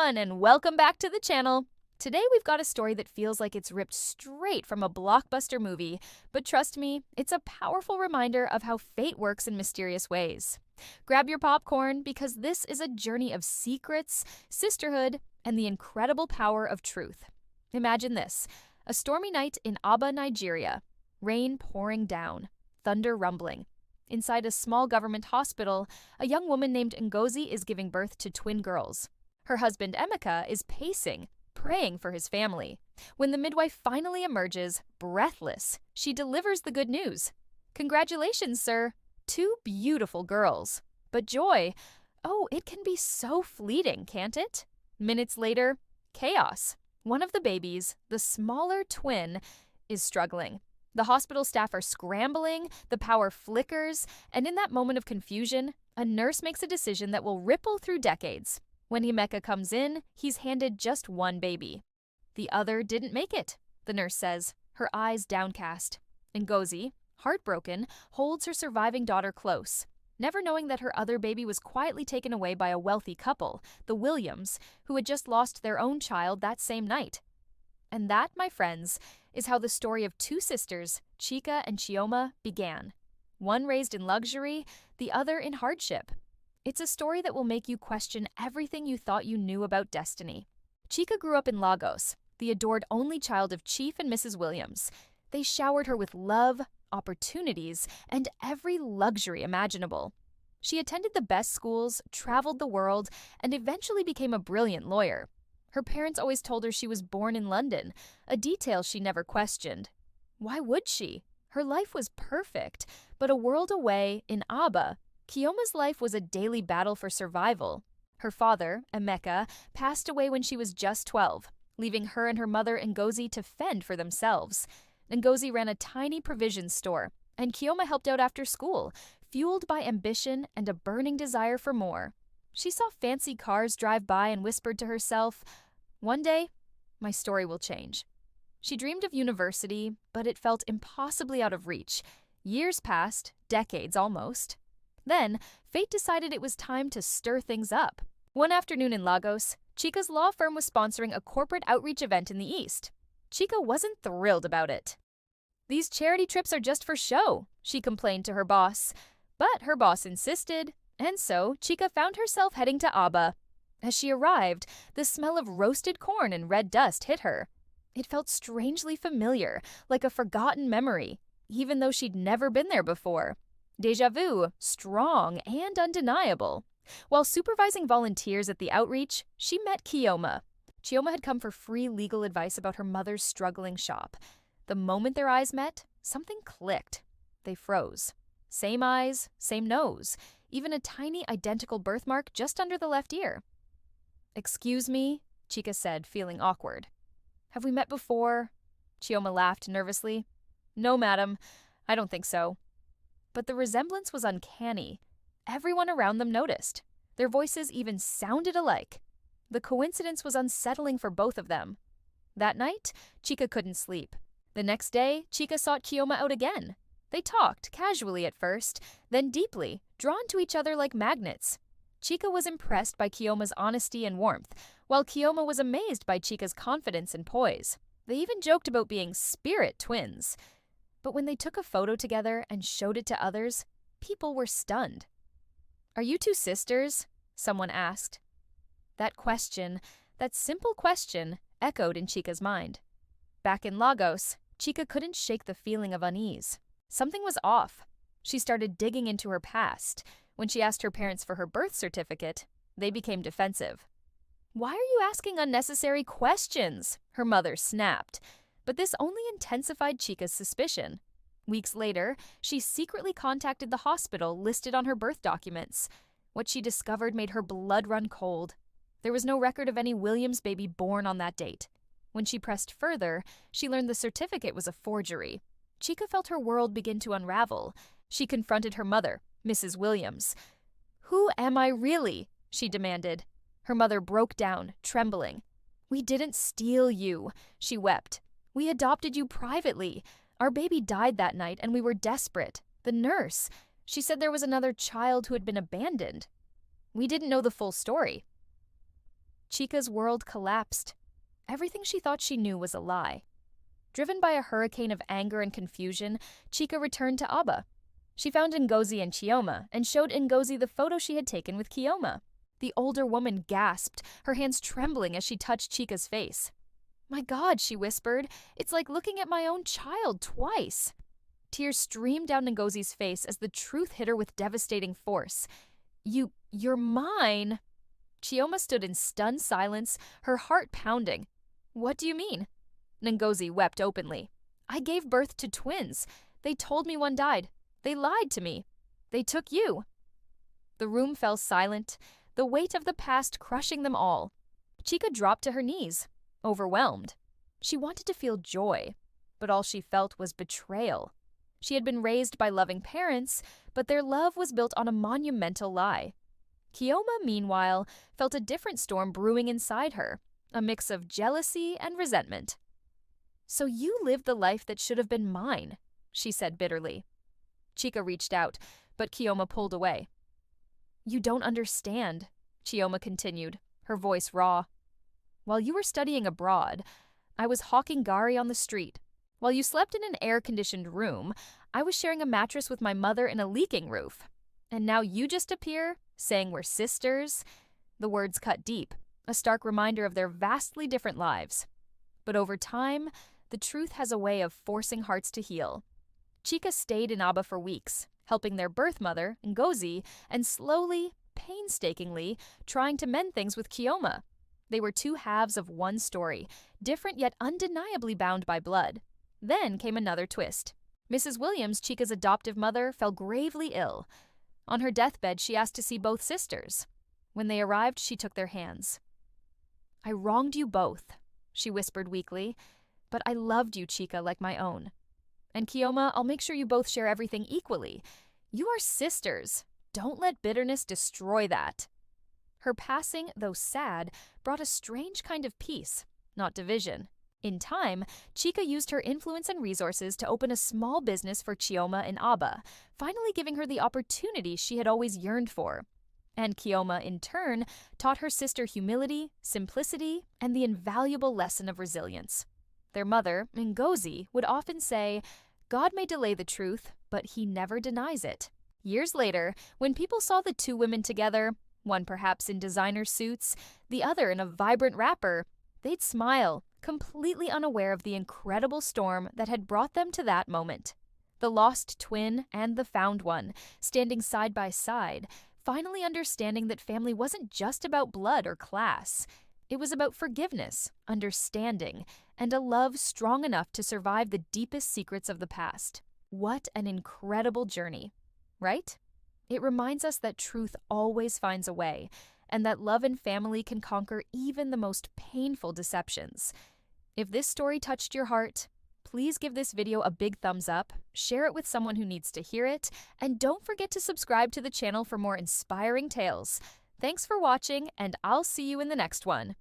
everyone, and welcome back to the channel. Today we've got a story that feels like it's ripped straight from a blockbuster movie, but trust me, it's a powerful reminder of how fate works in mysterious ways. Grab your popcorn because this is a journey of secrets, sisterhood, and the incredible power of truth. Imagine this: a stormy night in Aba, Nigeria. Rain pouring down, thunder rumbling. Inside a small government hospital, a young woman named Ngozi is giving birth to twin girls. Her husband Emeka is pacing, praying for his family. When the midwife finally emerges, breathless, she delivers the good news. "Congratulations, sir. 2 beautiful girls." But joy, oh, it can be so fleeting, can't it? Minutes later, chaos. One of the babies, the smaller twin, is struggling. The hospital staff are scrambling, the power flickers, and in that moment of confusion, a nurse makes a decision that will ripple through decades. When Emeka comes in, he's handed just one baby. "The other didn't make it," the nurse says, her eyes downcast. Ngozi, heartbroken, holds her surviving daughter close, never knowing that her other baby was quietly taken away by a wealthy couple, the Williams, who had just lost their own child that same night. And that, my friends, is how the story of 2 sisters, Chika and Chioma, began. One raised in luxury, the other in hardship. It's a story that will make you question everything you thought you knew about destiny. Chika grew up in Lagos, the adored only child of Chief and Mrs. Williams. They showered her with love, opportunities, and every luxury imaginable. She attended the best schools, traveled the world, and eventually became a brilliant lawyer. Her parents always told her she was born in London, a detail she never questioned. Why would she? Her life was perfect, but a world away, in Aba, Chioma's life was a daily battle for survival. Her father, Emeka, passed away when she was just 12, leaving her and her mother Ngozi to fend for themselves. Ngozi ran a tiny provision store, and Chioma helped out after school, fueled by ambition and a burning desire for more. She saw fancy cars drive by and whispered to herself, "One day, my story will change." She dreamed of university, but it felt impossibly out of reach. Years passed, decades almost. Then, fate decided it was time to stir things up. One afternoon in Lagos, Chika's law firm was sponsoring a corporate outreach event in the East. Chika wasn't thrilled about it. "These charity trips are just for show," she complained to her boss. But her boss insisted, and so Chika found herself heading to Aba. As she arrived, the smell of roasted corn and red dust hit her. It felt strangely familiar, like a forgotten memory, even though she'd never been there before. Déjà vu, strong and undeniable. While supervising volunteers at the outreach, she met Chioma. Chioma had come for free legal advice about her mother's struggling shop. The moment their eyes met, something clicked. They froze. Same eyes, same nose, even a tiny identical birthmark just under the left ear. "Excuse me," Chika said, feeling awkward. "Have we met before?" Chioma laughed nervously. "No, madam, I don't think so." But the resemblance was uncanny. Everyone around them noticed. Their voices even sounded alike. The coincidence was unsettling for both of them. That night, Chika couldn't sleep. The next day, Chika sought Chioma out again. They talked, casually at first, then deeply, drawn to each other like magnets. Chika was impressed by Chioma's honesty and warmth, while Chioma was amazed by Chika's confidence and poise. They even joked about being spirit twins. But when they took a photo together and showed it to others, people were stunned. "Are you 2 sisters?" someone asked. That question, that simple question, echoed in Chika's mind. Back in Lagos, Chika couldn't shake the feeling of unease. Something was off. She started digging into her past. When she asked her parents for her birth certificate, they became defensive. "Why are you asking unnecessary questions?" her mother snapped. But this only intensified Chika's suspicion. Weeks later, she secretly contacted the hospital listed on her birth documents. What she discovered made her blood run cold. There was no record of any Williams baby born on that date. When she pressed further, she learned the certificate was a forgery. Chika felt her world begin to unravel. She confronted her mother, Mrs. Williams. "Who am I really?" she demanded. Her mother broke down, trembling. "We didn't steal you," she wept. "We adopted you privately. Our baby died that night and we were desperate. The nurse, she said there was another child who had been abandoned. We didn't know the full story." Chica's world collapsed. Everything she thought she knew was a lie. Driven by a hurricane of anger and confusion, Chica returned to Aba. She found Ngozi and Chioma and showed Ngozi the photo she had taken with Chioma. The older woman gasped, her hands trembling as she touched Chica's face. "My God," she whispered, "it's like looking at my own child twice." Tears streamed down Ngozi's face as the truth hit her with devastating force. You're mine." Chioma stood in stunned silence, her heart pounding. "What do you mean?" Ngozi wept openly. "I gave birth to twins. They told me one died. They lied to me. They took you." The room fell silent, the weight of the past crushing them all. Chica dropped to her knees, overwhelmed. She wanted to feel joy, but all she felt was betrayal. She had been raised by loving parents, but their love was built on a monumental lie. Chioma, meanwhile, felt a different storm brewing inside her, a mix of jealousy and resentment. "So you lived the life that should have been mine," she said bitterly. Chica reached out, but Chioma pulled away. "You don't understand," Chioma continued, her voice raw. "While you were studying abroad, I was hawking gari on the street. While you slept in an air-conditioned room, I was sharing a mattress with my mother in a leaking roof. And now you just appear, saying we're sisters." The words cut deep, a stark reminder of their vastly different lives. But over time, the truth has a way of forcing hearts to heal. Chica stayed in Aba for weeks, helping their birth mother, Ngozi, and slowly, painstakingly, trying to mend things with Chioma. They were two halves of one story, different yet undeniably bound by blood. Then came another twist. Mrs. Williams, Chica's adoptive mother, fell gravely ill. On her deathbed, she asked to see both sisters. When they arrived, she took their hands. "I wronged you both," she whispered weakly, "but I loved you, Chica, like my own. And Chioma, I'll make sure you both share everything equally. You are sisters. Don't let bitterness destroy that." Her passing, though sad, brought a strange kind of peace, not division. In time, Chica used her influence and resources to open a small business for Chioma in Aba, finally giving her the opportunity she had always yearned for. And Chioma, in turn, taught her sister humility, simplicity, and the invaluable lesson of resilience. Their mother, Ngozi, would often say, "God may delay the truth, but he never denies it." Years later, when people saw the two women together, one perhaps in designer suits, the other in a vibrant wrapper, they'd smile, completely unaware of the incredible storm that had brought them to that moment. The lost twin and the found one, standing side by side, finally understanding that family wasn't just about blood or class. It was about forgiveness, understanding, and a love strong enough to survive the deepest secrets of the past. What an incredible journey, right? It reminds us that truth always finds a way, and that love and family can conquer even the most painful deceptions. If this story touched your heart, please give this video a big thumbs up, share it with someone who needs to hear it, and don't forget to subscribe to the channel for more inspiring tales. Thanks for watching, and I'll see you in the next one.